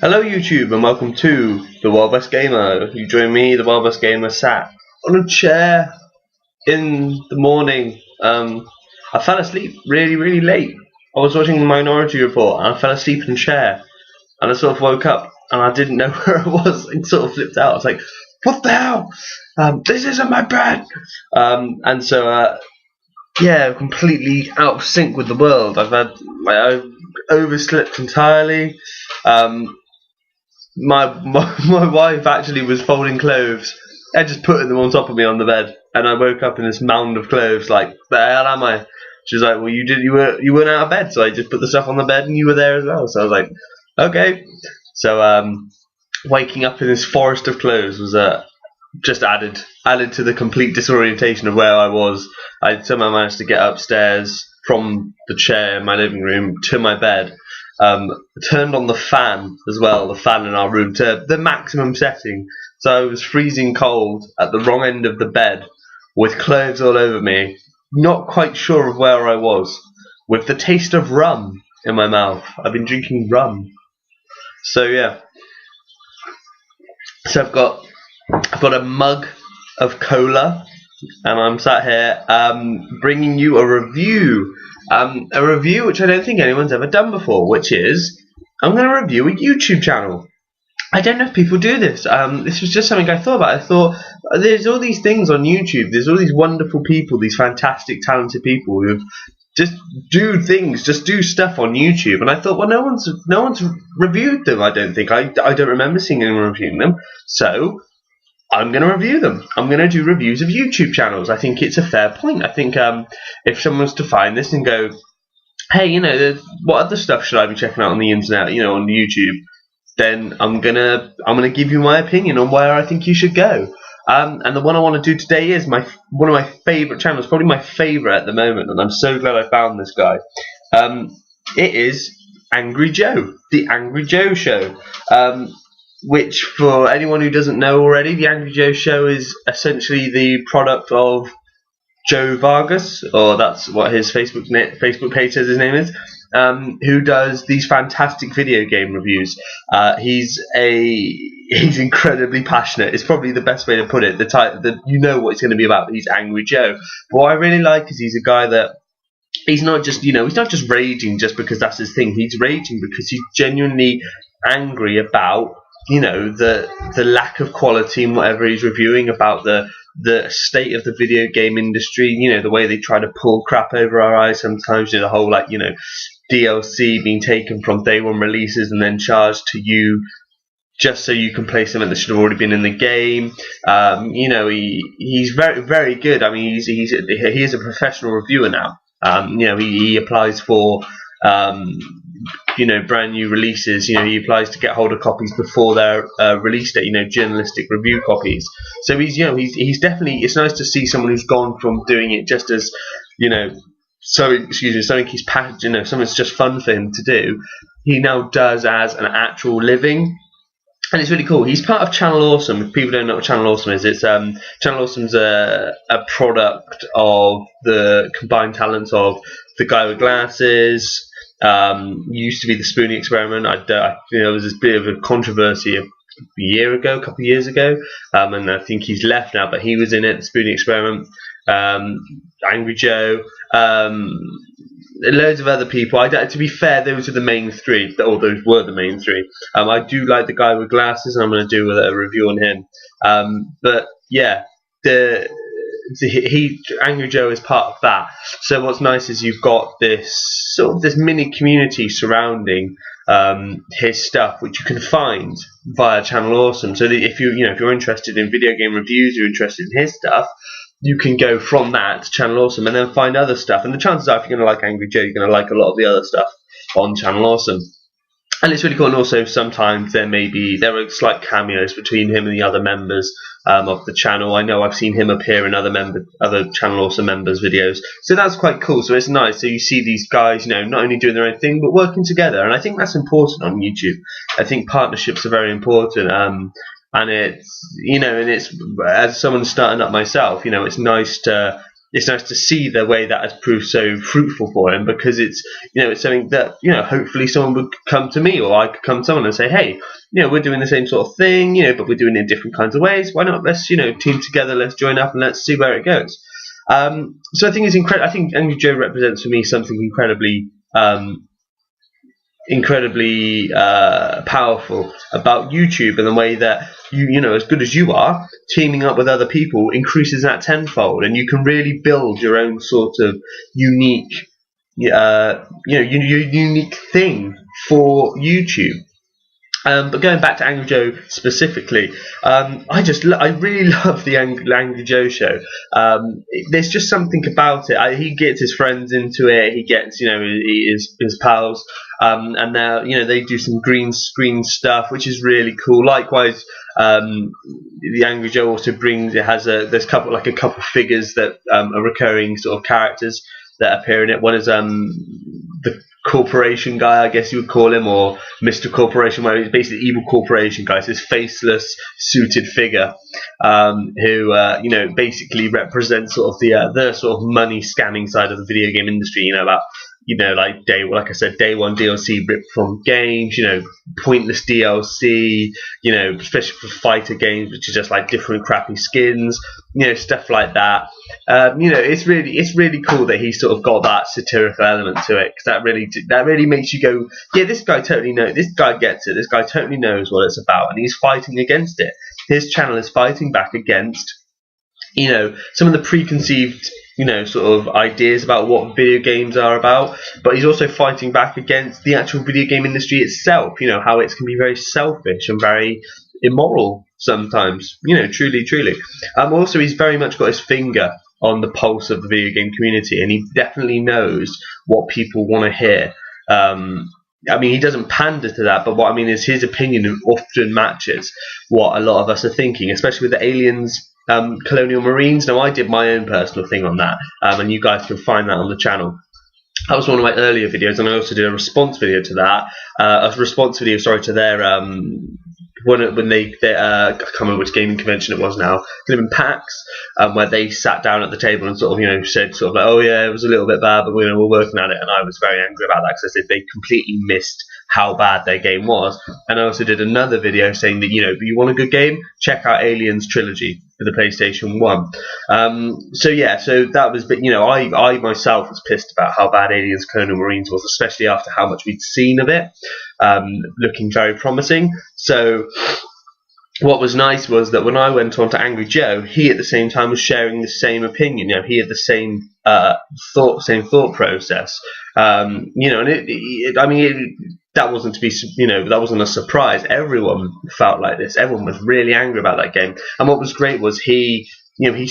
Hello YouTube and welcome to the WildWestGamer. You join me, the WildWestGamer, sat on a chair in the morning. I fell asleep really late. I was watching the Minority Report and I fell asleep in a chair and I sort of woke up and I didn't know where I was and sort of flipped out. I was like, what the hell? This isn't my bed! Yeah, completely out of sync with the world. I've overslept entirely. My wife actually was folding clothes and just putting them on top of me on the bed, and I woke up in this mound of clothes. Like, the hell am I? She was like, well, you weren't out of bed, so I just put the stuff on the bed, and you were there as well. So I was like, okay. So waking up in this forest of clothes was just added to the complete disorientation of where I was. I somehow managed to get upstairs from the chair in my living room to my bed. Turned on the fan as well, the fan in our room, to the maximum setting. So I was freezing cold at the wrong end of the bed with clothes all over me, not quite sure of where I was, with the taste of rum in my mouth. I've been drinking rum. So yeah. So I've got a mug of cola, and I'm sat here bringing you a review which I don't think anyone's ever done before, which is I'm going to review a YouTube channel. I don't know if people do this. This was just something I thought about. I thought, there's all these things on YouTube, there's all these wonderful people, these fantastic talented people who just do stuff on YouTube, and I thought, well, no one's reviewed them. I don't think. I don't remember seeing anyone reviewing them, so I'm going to review them. I'm going to do reviews of YouTube channels. I think it's a fair point. I think if someone was to find this and go, hey, what other stuff should I be checking out on the internet, on YouTube, then I'm gonna give you my opinion on where I think you should go. And the one I want to do today is one of my favourite channels, probably my favourite at the moment, and I'm so glad I found this guy. It is Angry Joe, the Angry Joe Show. Which, for anyone who doesn't know already, the Angry Joe Show is essentially the product of Joe Vargas, or that's what his Facebook page says his name is, who does these fantastic video game reviews. He's incredibly passionate. It's probably the best way to put it. You know what it's going to be about. He's Angry Joe. But what I really like is he's a guy that he's not just raging just because that's his thing. He's raging because he's genuinely angry about the lack of quality in whatever he's reviewing, about the state of the video game industry, the way they try to pull crap over our eyes sometimes, the whole DLC being taken from day one releases and then charged to you just so you can play something that should have already been in the game. He's very good. I mean, he is a professional reviewer now. He applies for brand new releases. He applies to get hold of copies before their release date, journalistic review copies. So he's definitely, it's nice to see someone who's gone from doing it just as something he's passionate, something that's just fun for him to do, he now does as an actual living. And it's really cool. He's part of Channel Awesome. If people don't know what Channel Awesome is, it's Channel Awesome's a product of the combined talents of the guy with glasses. Used to be the Spoonie Experiment. There was this bit of a controversy a couple of years ago, and I think he's left now. But he was in it, the Spoonie Experiment. Angry Joe. Loads of other people. To be fair, those are the main three, or those were the main three. I do like the guy with glasses, and I'm going to do a review on him. But yeah, Angry Joe is part of that. So what's nice is you've got this mini community surrounding his stuff, which you can find via Channel Awesome. So that if you're interested in video game reviews, you're interested in his stuff, you can go from that to Channel Awesome and then find other stuff. And the chances are, if you're going to like Angry Joe, you're going to like a lot of the other stuff on Channel Awesome. And it's really cool. And also, sometimes there are slight cameos between him and the other members of the channel. I know I've seen him appear in other Channel Awesome members' videos, so that's quite cool. So it's nice. So you see these guys, not only doing their own thing but working together, and I think that's important on YouTube. I think partnerships are very important. And it's as someone starting up myself, it's nice to it's nice to see the way that has proved so fruitful for him, because it's it's something that hopefully someone would come to me, or I could come to someone and say, hey, we're doing the same sort of thing, but we're doing it in different kinds of ways. Why not? Let's team together. Let's join up and let's see where it goes. So I think it's incredible. I think Angry Joe represents for me something incredibly powerful about YouTube, and the way that as good as you are, teaming up with other people increases that tenfold, and you can really build your own sort of unique unique thing for YouTube. But going back to Angry Joe specifically, I really love the Angry Joe show. There's just something about it. He gets his friends into it. He gets his pals, and now they do some green screen stuff, which is really cool. Likewise, the Angry Joe also brings there's a couple figures that are recurring sort of characters that appear in it. One is the corporation guy, I guess you would call him, or Mr. Corporation, where he's basically evil corporation guy. It's this faceless suited figure who basically represents sort of the sort of money scamming side of the video game industry. About like I said, day one DLC ripped from games, pointless DLC, especially for fighter games, which is just like different crappy skins, stuff like that. It's really cool that he's sort of got that satirical element to it, because that really makes you go, yeah, this guy totally knows, this guy gets it, this guy totally knows what it's about, and he's fighting against it. His channel is fighting back against some of the preconceived sort of ideas about what video games are about, but he's also fighting back against the actual video game industry itself, how it can be very selfish and very immoral sometimes, truly. Also, he's very much got his finger on the pulse of the video game community, and he definitely knows what people want to hear. He doesn't pander to that, but what I mean is his opinion often matches what a lot of us are thinking, especially with the aliens, colonial marines. Now, I did my own personal thing on that, and you guys can find that on the channel. That was one of my earlier videos, and I also did a response video to that. To their when they I can't remember which gaming convention it was now. It could have been PAX, where they sat down at the table and sort of said sort of like, oh yeah, it was a little bit bad, but we're working at it. And I was very angry about that, because I said they completely missed how bad their game was. And I also did another video saying that if you want a good game, check out Aliens Trilogy for the PlayStation 1. So that was, but I myself was pissed about how bad Aliens Colonial Marines was, especially after how much we'd seen of it, looking very promising. So what was nice was that when I went on to Angry Joe, he at the same time was sharing the same opinion. He had the same thought process. That wasn't to be, that wasn't a surprise. Everyone felt like this. Everyone was really angry about that game. And what was great was he's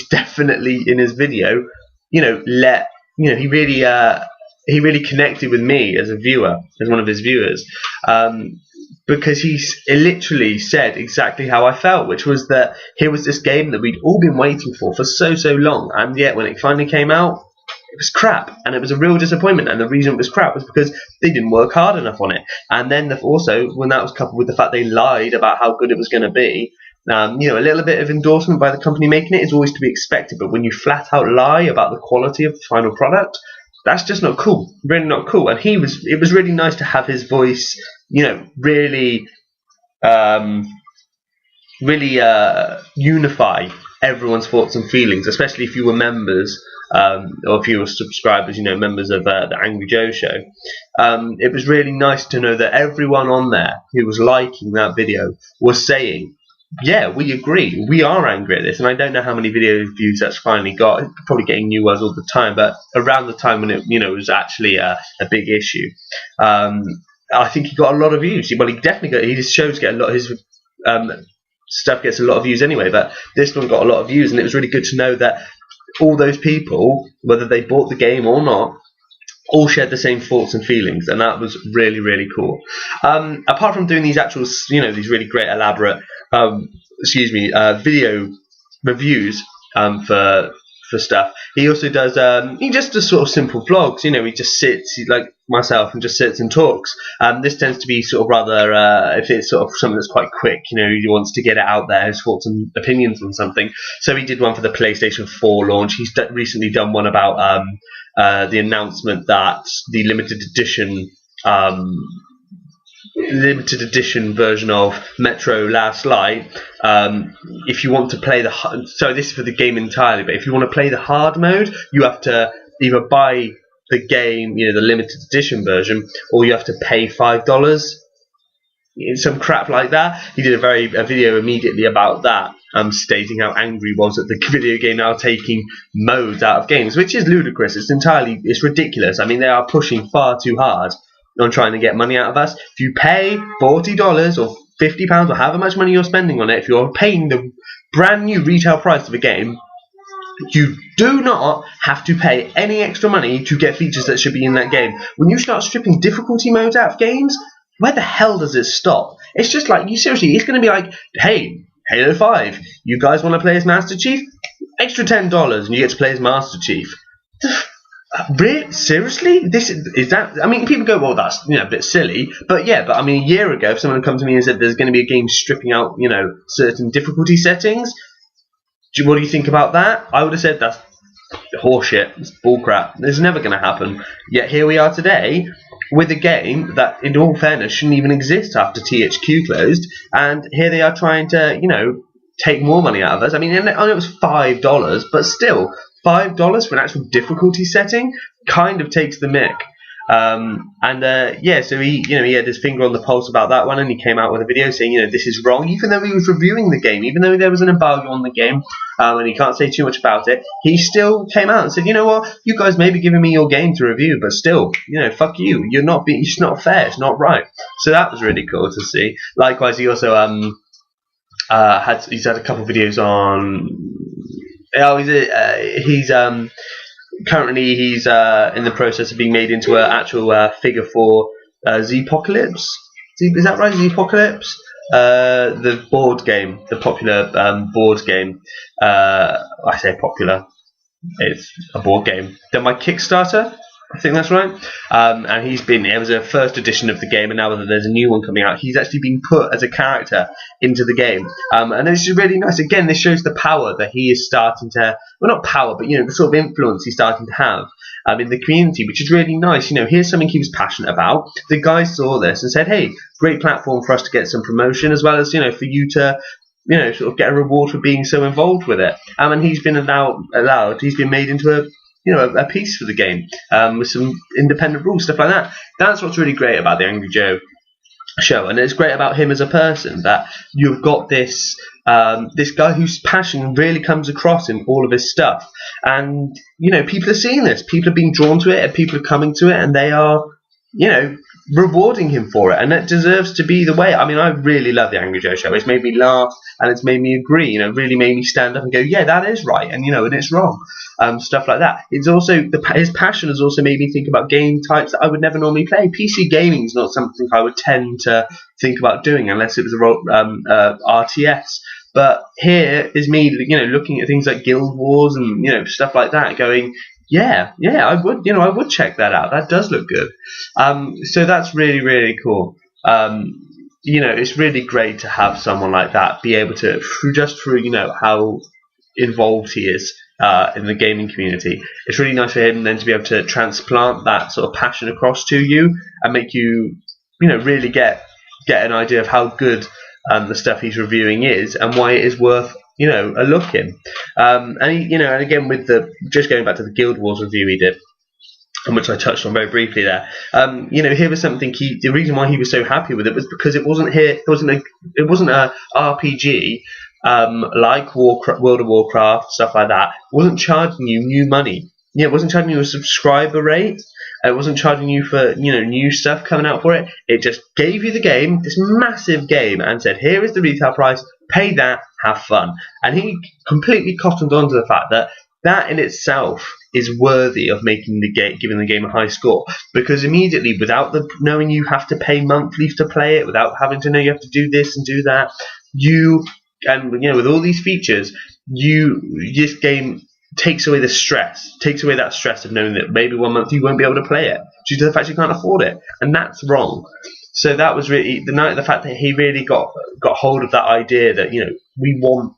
definitely in his video, he really connected with me as a viewer, as one of his viewers, because he literally said exactly how I felt, which was that here was this game that we'd all been waiting for so long, and yet when it finally came out, it was crap, and it was a real disappointment. And the reason it was crap was because they didn't work hard enough on it. And then also, when that was coupled with the fact they lied about how good it was going to be, a little bit of endorsement by the company making it is always to be expected. But when you flat out lie about the quality of the final product, that's just not cool, really not cool. And it was really nice to have his voice, really unify everyone's thoughts and feelings, especially if you were members, or if you were subscribers, members of the Angry Joe show. It was really nice to know that everyone on there who was liking that video was saying, yeah, we agree, we are angry at this. And I don't know how many video views that's finally got. It's probably getting new ones all the time, but around the time when it was actually a big issue, I think he got a lot of views. Well, he definitely got, his shows get a lot, his stuff gets a lot of views anyway, but this one got a lot of views, and it was really good to know that all those people, whether they bought the game or not, all shared the same thoughts and feelings, and that was really, really cool. Apart from doing these actual, these really great elaborate, video reviews for for stuff. He also does he just does sort of simple vlogs. He just sits, like myself, and just sits and talks. This tends to be sort of rather if it's sort of something that's quite quick, he wants to get it out there, his thoughts and opinions on something. So he did one for the PlayStation 4 launch. He's recently done one about the announcement that the limited edition version of Metro Last Light, if you want to play so this is for the game entirely, but if you want to play the hard mode, you have to either buy the game, the limited edition version, or you have to pay $5, some crap like that. He did a video immediately about that, stating how angry he was at the video game now taking modes out of games, which is ludicrous. It's ridiculous. I mean, they are pushing far too hard on trying to get money out of us. If you pay $40 or £50 or however much money you're spending on it, if you're paying the brand new retail price of a game, you do not have to pay any extra money to get features that should be in that game. When you start stripping difficulty modes out of games, where the hell does it stop? It's just like, seriously, it's going to be like, hey, Halo 5, you guys want to play as Master Chief? Extra $10 and you get to play as Master Chief. Really? Seriously? This is that? I mean, people go, well, that's a bit silly, but yeah. But I mean, a year ago, if someone had come to me and said there's going to be a game stripping out, certain difficulty settings, what do you think about that? I would have said that's horseshit. It's bullcrap. It's never going to happen. Yet here we are today with a game that, in all fairness, shouldn't even exist after THQ closed, and here they are trying to, take more money out of us. I mean, I know it was $5, but still. $5 for an actual difficulty setting kind of takes the mick. So he had his finger on the pulse about that one, and he came out with a video saying, this is wrong, even though he was reviewing the game, even though there was an embargo on the game, and he can't say too much about it. He still came out and said, you know what, you guys may be giving me your game to review, but still, fuck you. It's not fair. It's not right. So that was really cool to see. Likewise, he also he's had a couple of videos on. He's currently in the process of being made into an actual figure for Zpocalypse. Is that right? Zpocalypse? The board game, the popular board game. I say popular. It's a board game. Done by Kickstarter. I think that's right. And it was a first edition of the game, and now that there's a new one coming out, he's actually been put as a character into the game. And it's just really nice. Again, this shows the power that he is starting to, well, not power, but, the sort of influence he's starting to have in the community, which is really nice. Here's something he was passionate about. The guy saw this and said, hey, great platform for us to get some promotion, as well as, for you to, sort of get a reward for being so involved with it. And he's been allowed, he's been made into a piece for the game, with some independent rules, stuff like that. That's what's really great about the Angry Joe show, and it's great about him as a person, that you've got this guy whose passion really comes across in all of his stuff, and people are seeing this, people are being drawn to it, and people are coming to it, and they are rewarding him for it, and it deserves to be the way. I mean, I really love the Angry Joe show. It's made me laugh, and it's made me agree. Really made me stand up and go, yeah, that is right, and and it's wrong. Stuff like that. It's also his passion has also made me think about game types that I would never normally play. PC gaming is not something I would tend to think about doing unless it was a RTS. But here is me, looking at things like Guild Wars and stuff like that, going, yeah, I would check that out. That does look good. So that's really, really cool. It's really great to have someone like that be able to, through how involved he is in the gaming community. It's really nice for him then to be able to transplant that sort of passion across to you and make you, really get an idea of how good the stuff he's reviewing is and why it is worth a look in. And again, with just going back to the Guild Wars review he did, and which I touched on very briefly there. Here was something the reason why he was so happy with it was because it wasn't a RPG like World of Warcraft, stuff like that. It wasn't charging you new money. It wasn't charging you a subscriber rate. It wasn't charging you for new stuff coming out for it. It just gave you the game, this massive game, and said, here is the retail price, pay that, have fun. And he completely cottoned on to the fact that that in itself is worthy of giving the game a high score, because immediately, without knowing you have to pay monthly to play it, without having to know you have to do this and do that, with all these features, this game takes away the stress, takes away that stress of knowing that maybe 1 month you won't be able to play it due to the fact you can't afford it, and that's wrong. So that was really the fact that he really got hold of that idea that, you know, we want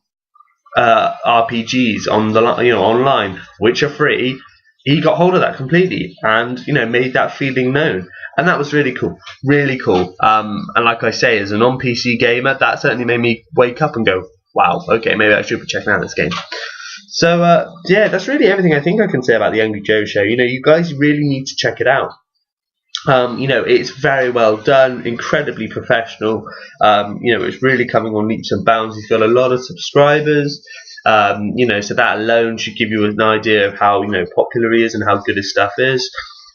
RPGs on the online, which are free. He got hold of that completely, and, you know, made that feeling known, and that was really cool, really cool. And like I say, as a non-PC gamer, that certainly made me wake up and go, wow, okay, maybe I should be checking out this game. So yeah, that's really everything I think I can say about the Angry Joe Show. You know, you guys really need to check it out. You know, it's very well done, incredibly professional. You know, it's really coming on leaps and bounds. He's got a lot of subscribers. You know, so that alone should give you an idea of how, you know, popular he is and how good his stuff is.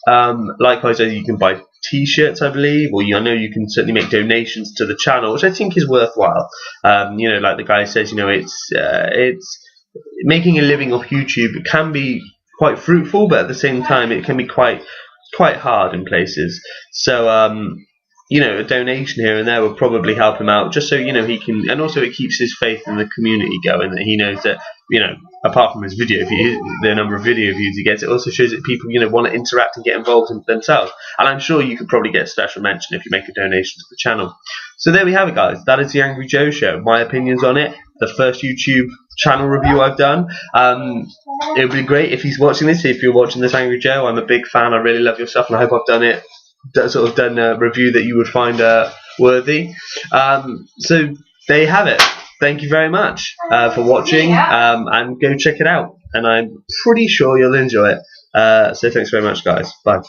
Likewise, you can buy T-shirts, I believe, or I know you can certainly make donations to the channel, which I think is worthwhile. You know, like the guy says, you know, it's making a living off YouTube. It can be quite fruitful, but at the same time, it can be quite hard in places. So you know, a donation here and there will probably help him out, just so, you know, he can, and also it keeps his faith in the community going, that he knows that, you know, apart from his video views, the number of video views he gets, it also shows that people, you know, want to interact and get involved in themselves. And I'm sure you could probably get a special mention if you make a donation to the channel. So there we have it, guys. That is the Angry Joe Show. My opinions on it. The first YouTube channel review I've done. It would be great if he's watching this. If you're watching this, Angry Joe, I'm a big fan. I really love your stuff, and I hope I've done a review that you would find worthy. So there you have it. Thank you very much for watching, and go check it out. And I'm pretty sure you'll enjoy it. So thanks very much, guys. Bye.